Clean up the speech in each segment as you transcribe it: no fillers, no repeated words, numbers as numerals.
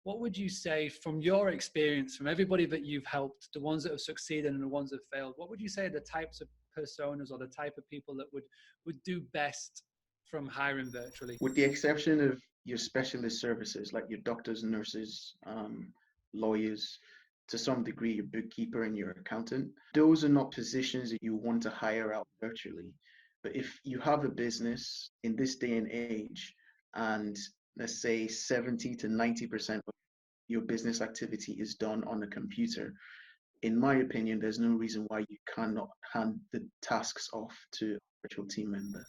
what would you say from your experience, from everybody that you've helped, the ones that have succeeded and the ones that have failed, what would you say are the types of personas or the type of people that would do best from hiring virtually? With the exception of your specialist services like your doctors, nurses, lawyers, to some degree your bookkeeper and your accountant, those are not positions that you want to hire out virtually. But if you have a business in this day and age, and let's say 70 to 90% of your business activity is done on a computer, in my opinion, there's no reason why you cannot hand the tasks off to a virtual team member.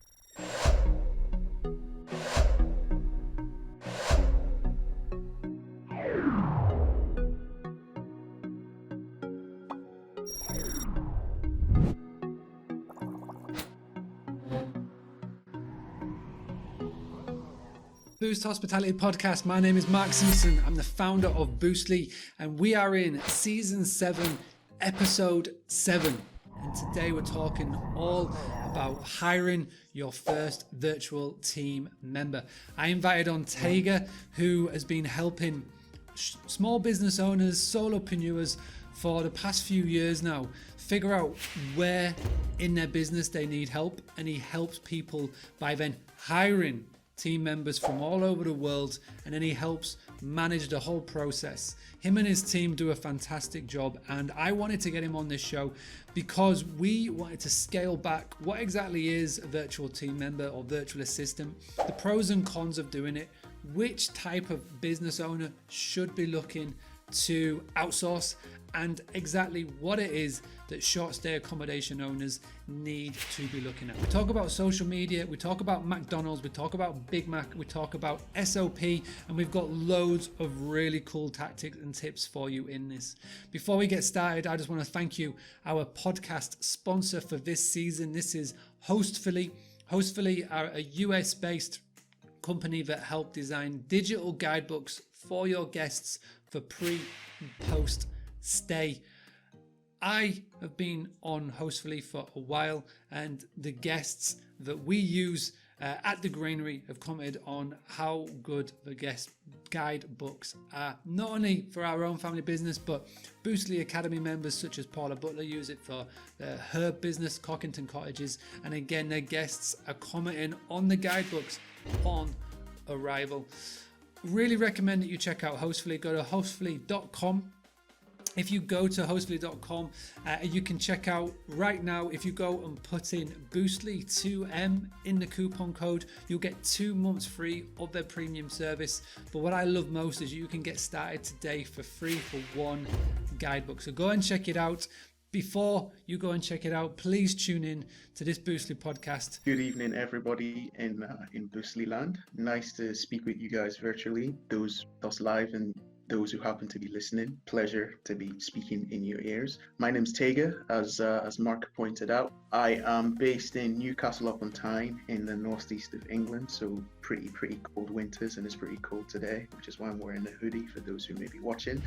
Boost Hospitality Podcast. My name is Mark Simpson. I'm the founder of Boostly, and we are in season 7, episode 7. And today we're talking all about hiring your first virtual team member. I invited on Tega, who has been helping small business owners, solopreneurs for the past few years now figure out where in their business they need help, and he helps people by then hiring team members from all over the world, and then he helps manage the whole process. Him and his team do a fantastic job, and I wanted to get him on this show because we wanted to scale back what exactly is a virtual team member or virtual assistant, the pros and cons of doing it, which type of business owner should be looking to outsource, and exactly what it is that short stay accommodation owners need to be looking at. We talk about social media, we talk about McDonald's, we talk about Big Mac, we talk about SOP, and we've got loads of really cool tactics and tips for you in this. Before we get started, I just want to thank you, our podcast sponsor for this season. This is Hostfully. Hostfully are a US based company that help design digital guidebooks for your guests for pre and post stay. I have been on Hostfully for a while, and the guests that we use at the Granary have commented on how good the guest guidebooks are, not only for our own family business, but Boostly Academy members such as Paula Butler use it for her business, Cockington Cottages, and again their guests are commenting on the guidebooks on arrival. Really recommend that you check out Hostfully. Go to hostfully.com. If you go to hostfully.com, you can check out right now. If you go and put in Boostly2M in the coupon code, you'll get 2 months free of their premium service. But what I love most is you can get started today for free for one guidebook. So go and check it out. Before you go and check it out, please tune in to this Boostly podcast. Good evening, everybody in Boostly land. Nice to speak with you guys virtually, those of us live and those who happen to be listening. Pleasure to be speaking in your ears. My name's Tega, as Mark pointed out. I am based in Newcastle upon Tyne in the northeast of England, so pretty cold winters, and it's pretty cold today, which is why I'm wearing a hoodie for those who may be watching.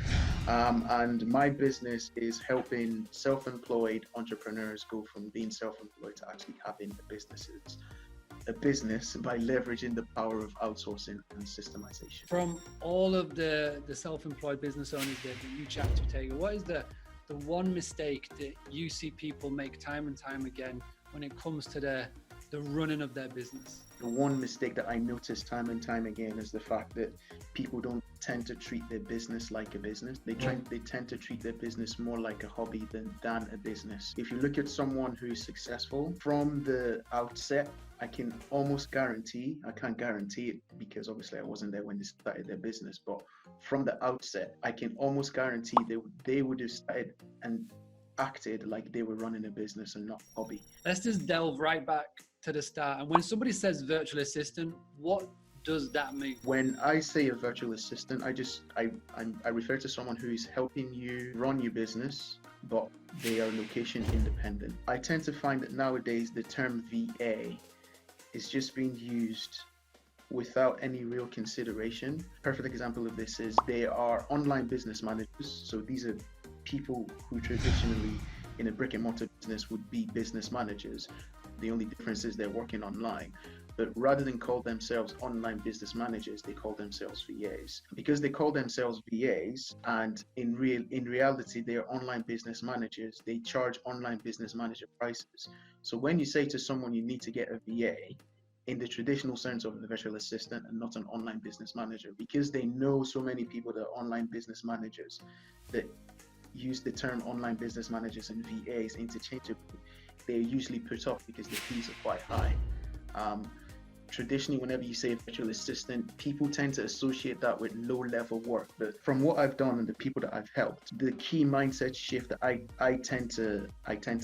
And my business is helping self-employed entrepreneurs go from being self-employed to actually having a business by leveraging the power of outsourcing and systemization. From all of the self-employed business owners that you chat to, Tega, what is the one mistake that you see people make time and time again when it comes to the running of their business? The one mistake that I notice time and time again is the fact that people don't tend to treat their business like a business. They tend to treat their business more like a hobby than a business. If you look at someone who's successful from the outset, I can almost guarantee, I can't guarantee it because obviously I wasn't there when they started their business, but from the outset, I can almost guarantee they would have started and acted like they were running a business and not a hobby. Let's just delve right back to the start. And when somebody says virtual assistant, what does that mean? When I say a virtual assistant, I refer to someone who is helping you run your business, but they are location independent. I tend to find that nowadays the term VA is just being used without any real consideration. Perfect example of this is they are online business managers. So these are people who traditionally in a brick and mortar business would be business managers. The only difference is they're working online. but rather than call themselves online business managers, they call themselves VAs. Because they call themselves VAs, and in reality, they're online business managers, they charge online business manager prices. So when you say to someone you need to get a VA, in the traditional sense of the virtual assistant and not an online business manager, because they know so many people that are online business managers that use the term online business managers and VAs interchangeably, they're usually put off because the fees are quite high. Traditionally, whenever you say virtual assistant, people tend to associate that with low-level work. But from what I've done and the people that I've helped, the key mindset shift that I tend to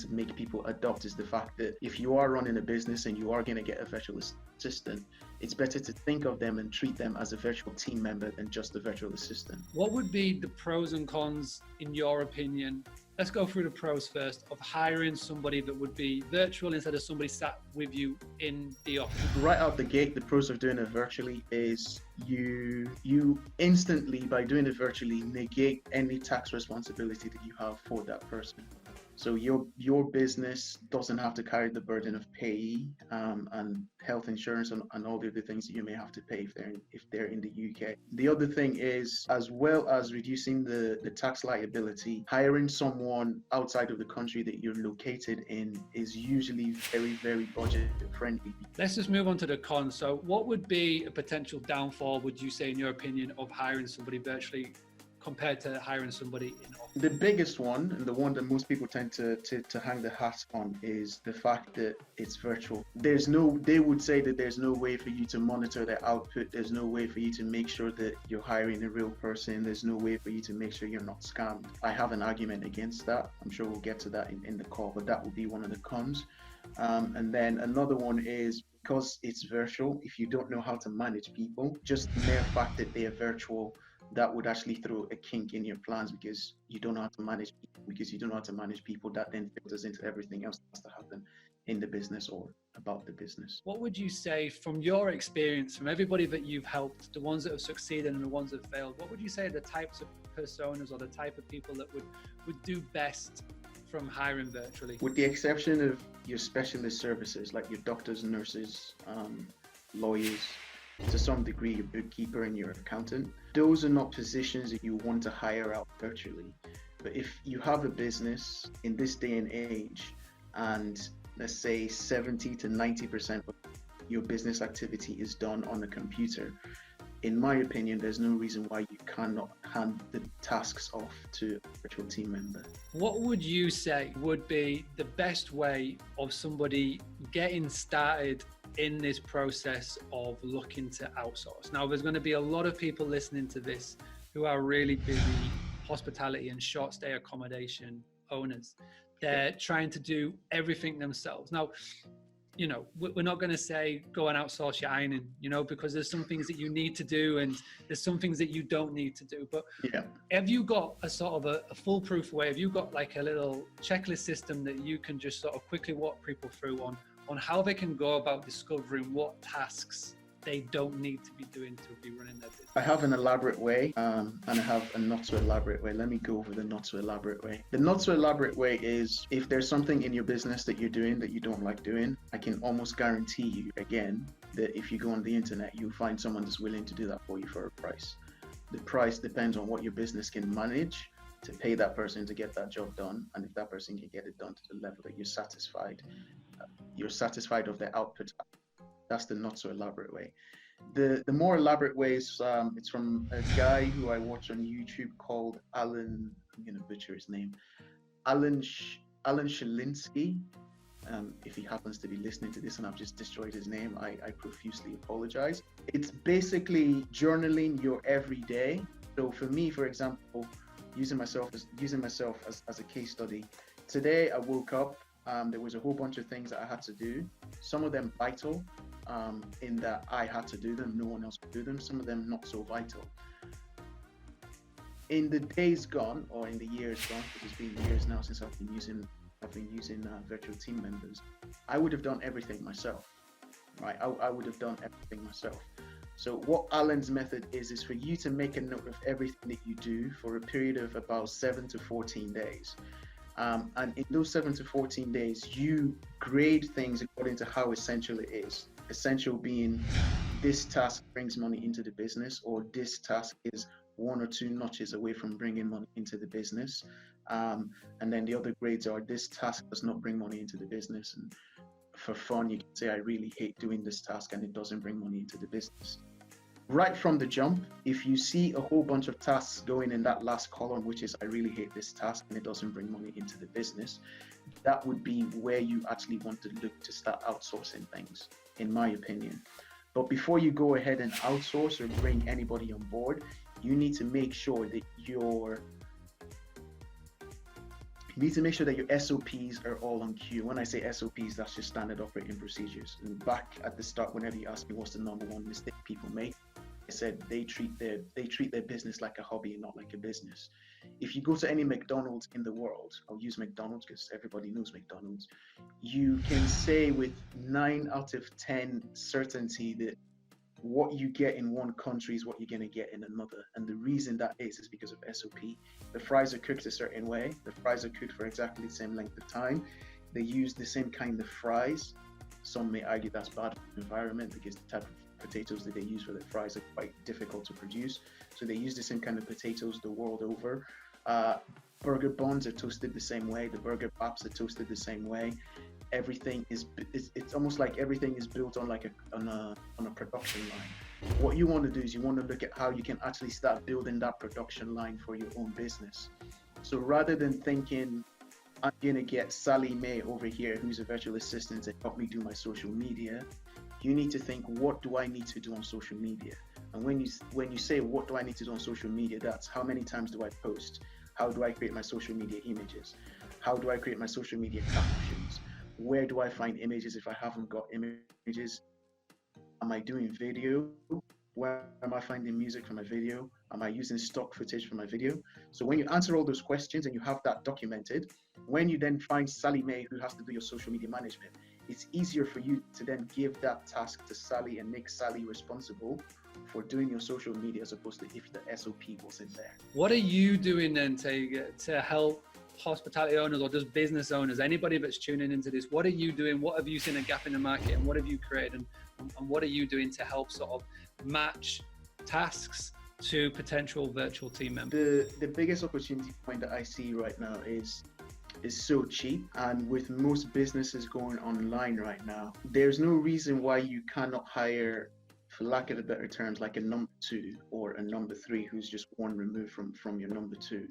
make people adopt is the fact that if you are running a business and you are going to get a virtual assistant, it's better to think of them and treat them as a virtual team member than just a virtual assistant. What would be the pros and cons, in your opinion? Let's go through the pros first of hiring somebody that would be virtual instead of somebody sat with you in the office. Right out the gate, the pros of doing it virtually is you instantly, by doing it virtually, negate any tax responsibility that you have for that person. So your business doesn't have to carry the burden of payee and health insurance and all the other things that you may have to pay if they're in the UK. The other thing is, as well as reducing the tax liability, hiring someone outside of the country that you're located in is usually very, very budget friendly. Let's just move on to the cons. So what would be a potential downfall, would you say, in your opinion, of hiring somebody virtually compared to hiring somebody in office? The biggest one, and the one that most people tend to hang the hat on, is the fact that it's virtual. They would say that there's no way for you to monitor their output. There's no way for you to make sure that you're hiring a real person. There's no way for you to make sure you're not scammed. I have an argument against that. I'm sure we'll get to that in the call, but that would be one of the cons. And then another one is, because it's virtual, if you don't know how to manage people, just the mere fact that they are virtual, that would actually throw a kink in your plans because you don't know how to manage people. That then filters into everything else that has to happen in the business or about the business. What would you say, from your experience, from everybody that you've helped, the ones that have succeeded and the ones that have failed, what would you say are the types of personas or the type of people that would do best from hiring virtually? With the exception of your specialist services like your doctors, nurses, lawyers, to some degree your bookkeeper and your accountant, those are not positions that you want to hire out virtually. But if you have a business in this day and age, and let's say 70 to 90% of your business activity is done on a computer, in my opinion, there's no reason why you cannot hand the tasks off to a virtual team member. What would you say would be the best way of somebody getting started in this process of looking to outsource? Now, there's going to be a lot of people listening to this who are really busy hospitality and short stay accommodation owners. They're trying to do everything themselves. Now, you know, we're not going to say go and outsource your ironing, you know, because there's some things that you need to do and there's some things that you don't need to do. But have you got a sort of a foolproof way? Have you got like a little checklist system that you can just sort of quickly walk people through on how they can go about discovering what tasks they don't need to be doing to be running their business? I have an elaborate way and I have a not so elaborate way. Let me go over the not so elaborate way. The not so elaborate way is, if there's something in your business that you're doing that you don't like doing, I can almost guarantee you, again, that if you go on the internet, you'll find someone that's willing to do that for you for a price. The price depends on what your business can manage to pay that person to get that job done, and if that person can get it done to the level that you're satisfied of their output. That's the not so elaborate way. The more elaborate way is it's from a guy who I watch on YouTube called Alan. I'm gonna butcher his name. Alan Shalinsky. If he happens to be listening to this and I've just destroyed his name, I profusely apologize. It's basically journaling your everyday. So for me, for example, using myself as a case study. Today I woke up. There was a whole bunch of things that I had to do. Some of them vital, in that I had to do them, no one else could do them. Some of them not so vital. In the days gone, or in the years gone, because it's been years now since I've been using virtual team members, I would have done everything myself, right? I would have done everything myself. So what Alan's method is for you to make a note of everything that you do for a period of about 7 to 14 days. And in those 7 to 14 days, you grade things according to how essential it is. essential being this task brings money into the business, or this task is one or two notches away from bringing money into the business. And then the other grades are this task does not bring money into the business. And for fun, you can say, I really hate doing this task and it doesn't bring money into the business. Right from the jump, if you see a whole bunch of tasks going in that last column, which is I really hate this task and it doesn't bring money into the business, that would be where you actually want to look to start outsourcing things, in my opinion. But before you go ahead and outsource or bring anybody on board, you need to make sure that your SOPs are all on cue. When I say SOPs, that's just standard operating procedures. And back at the start, whenever you ask me what's the number one mistake people make, I said they treat their business like a hobby and not like a business. If you go to any McDonald's in the world, I'll use McDonald's because everybody knows McDonald's, you can say with 9 out of 10 certainty that what you get in one country is what you're going to get in another. And the reason that is because of SOP. The fries are cooked a certain way. The fries are cooked for exactly the same length of time. They use the same kind of fries. Some may argue that's bad for the environment because the type of potatoes that they use for the fries are quite difficult to produce. So they use the same kind of potatoes the world over. Burger buns are toasted the same way. The burger wraps are toasted the same way. Everything is, it's almost like everything is built on like on a production line. What you want to do is you want to look at how you can actually start building that production line for your own business. So rather than thinking, I'm going to get Sally Mae over here, who's a virtual assistant, to help me do my social media, you need to think, what do I need to do on social media? And when you say, what do I need to do on social media, that's how many times do I post? How do I create my social media images? How do I create my social media captions? Where do I find images if I haven't got images? Am I doing video? Where am I finding music for my video? Am I using stock footage for my video? So when you answer all those questions and you have that documented, when you then find Sally Mae, who has to do your social media management, it's easier for you to then give that task to Sally and make Sally responsible for doing your social media, as opposed to if the SOP wasn't there. What are you doing then to help hospitality owners or just business owners, anybody that's tuning into this? What are you doing? What have you seen a gap in the market, and what have you created, and what are you doing to help sort of match tasks to potential virtual team members? The biggest opportunity point that I see right now is so cheap, and with most businesses going online right now, there's no reason why you cannot hire, for lack of a better terms, like a number 2 or a number 3 who's just one removed from your number 2,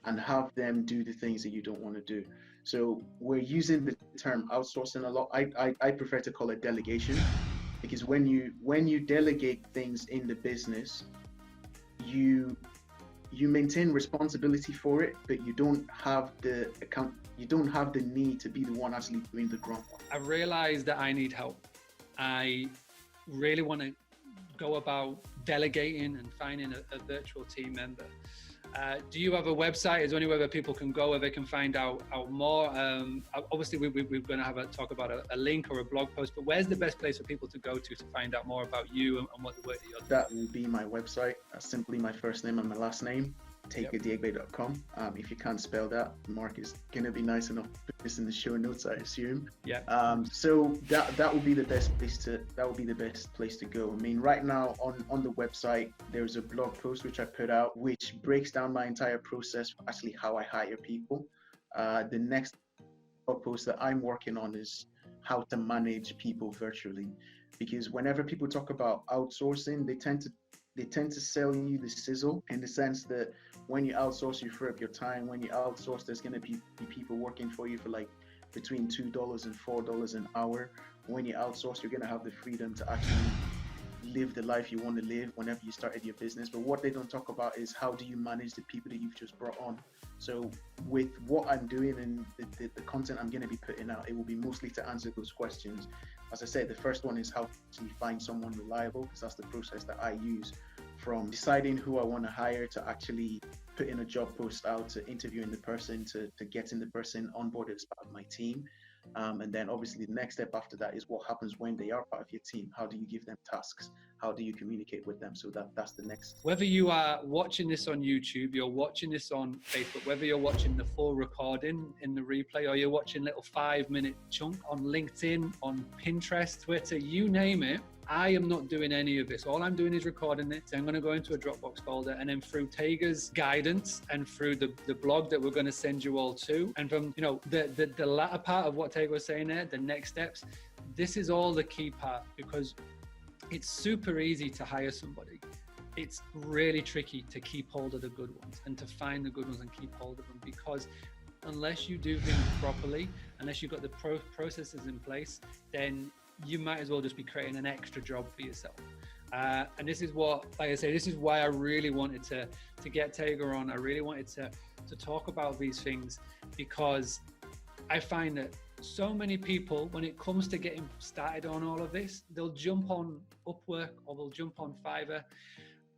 and have them do the things that you don't want to do. So we're using the term outsourcing a lot. I prefer to call it delegation, because when you delegate things in the business, you maintain responsibility for it, but you don't have the need to be the one actually doing the grunt work. I realized that I need help. I really want to go about delegating and finding a virtual team member. Do you have a website? Is there anywhere where people can go where they can find out more? Obviously, we're going to have a talk about a link or a blog post, but where's the best place for people to go to find out more about you and what the work that you're doing? That will be my website. Simply my first name and my last name, tegadiegbe.com. If you can't spell that, Mark is going to be nice enough to put this in the show notes, I assume. Yeah. So that would be the best place to go. I mean, right now on the website, there's a blog post which I put out, which breaks down my entire process for actually how I hire people. The next blog post that I'm working on is how to manage people virtually, because whenever people talk about outsourcing, they tend to sell you the sizzle, in the sense that when you outsource, you free up your time. When you outsource, there's going to be people working for you for like between $2 and $4 an hour. When you outsource, you're going to have the freedom to actually live the life you want to live whenever you started your business. But what they don't talk about is how do you manage the people that you've just brought on. So with what I'm doing and the content I'm going to be putting out, it will be mostly to answer those questions. As I said, the first one is how to actually find someone reliable, because that's the process that I use, from deciding who I want to hire to actually putting a job post out, to interviewing the person, to getting the person on board as part of my team. And then obviously the next step after that is what happens when they are part of your team. How do you give them tasks? How do you communicate with them? So that's the next. Whether you are watching this on YouTube, you're watching this on Facebook, whether you're watching the full recording in the replay, or you're watching little 5-minute chunk on LinkedIn, on Pinterest, Twitter, you name it, I am not doing any of this. All I'm doing is recording it. So I'm going to go into a Dropbox folder, and then through Tega's guidance and through the blog that we're going to send you all to, and from the latter part of what Tega was saying there, the next steps, this is all the key part, because it's super easy to hire somebody. It's really tricky to keep hold of the good ones and to find the good ones and keep hold of them, because unless you do things properly, unless you've got the processes in place, then you might as well just be creating an extra job for yourself. And this is what, like I say, this is why I really wanted to get Tega on. I really wanted to talk about these things, because I find that so many people, when it comes to getting started on all of this, they'll jump on Upwork or they'll jump on Fiverr,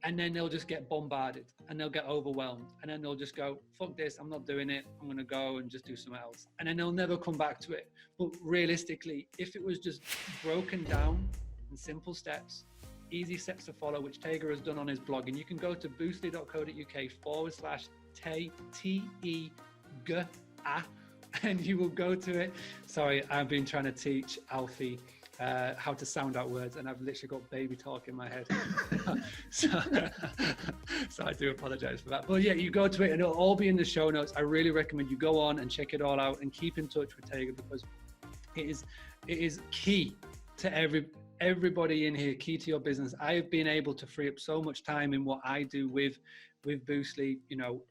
and then they'll just get bombarded and they'll get overwhelmed, and then they'll just go, fuck this, I'm not doing it, I'm gonna go and just do something else, and then they'll never come back to it. But realistically, if it was just broken down in simple steps, easy steps to follow, which Tega has done on his blog, and you can go to boostly.co.uk/TEGA, and you will go to it. Sorry, I've been trying to teach Alfie how to sound out words, and I've literally got baby talk in my head. so I do apologize for that. But yeah, you go to it and it'll all be in the show notes. I really recommend you go on and check it all out and keep in touch with Tega, because it is key to everybody in here, key to your business. I have been able to free up so much time in what I do with Boostly,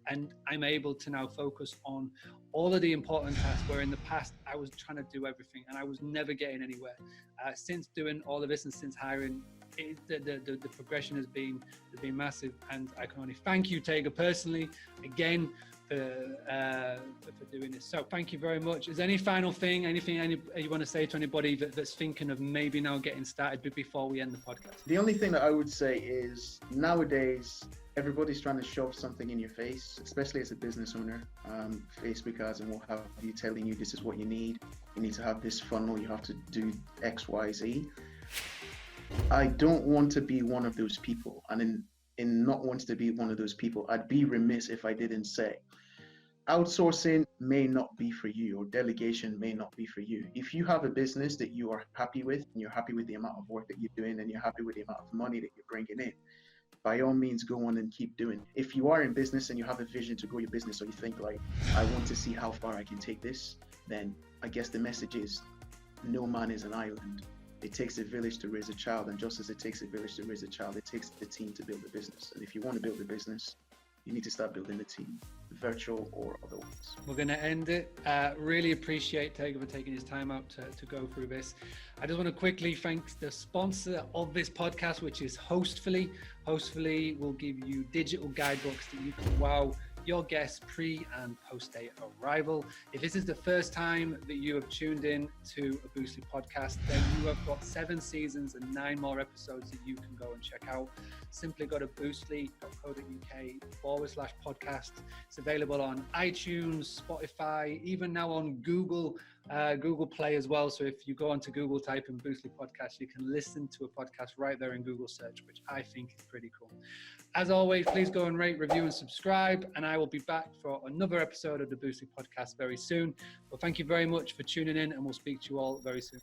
and I'm able to now focus on all of the important tasks, where in the past I was trying to do everything and I was never getting anywhere. Since doing all of this and since hiring, the progression has been massive, and I can only thank you, Tega, personally, again, for doing this. So thank you very much. Is there any final thing, anything you want to say to anybody that's thinking of maybe now getting started before we end the podcast? The only thing that I would say is, nowadays, everybody's trying to shove something in your face, especially as a business owner. Facebook ads and what have you, telling you this is what you need to have this funnel, you have to do X, Y, Z. I don't want to be one of those people, and in not wanting to be one of those people, I'd be remiss if I didn't say, outsourcing may not be for you, or delegation may not be for you. If you have a business that you are happy with, and you're happy with the amount of work that you're doing, and you're happy with the amount of money that you're bringing in, by all means, go on and keep doing. If you are in business and you have a vision to grow your business, or you think like, I want to see how far I can take this, then I guess the message is, no man is an island. It takes a village to raise a child, and just as it takes a village to raise a child, it takes the team to build a business. And if you want to build a business, you need to start building a team, virtual or otherwise. We're going to end it. Really appreciate Tega for taking his time out to go through this. I just want to quickly thank the sponsor of this podcast, which is Hostfully. Hostfully will give you digital guidebooks that you can wow your guests pre and post day arrival. If this is the first time that you have tuned in to a Boostly podcast, then you have got 7 seasons and 9 more episodes that you can go and check out. Simply go to boostly.co.uk/podcast. It's available on iTunes, Spotify, even now on Google Play as well. So if you go onto Google, type in Boostly podcast, you can listen to a podcast right there in Google search, which I think is pretty cool. As always, please go and rate, review, and subscribe. And I will be back for another episode of the Boostly podcast very soon. Well, thank you very much for tuning in, and we'll speak to you all very soon.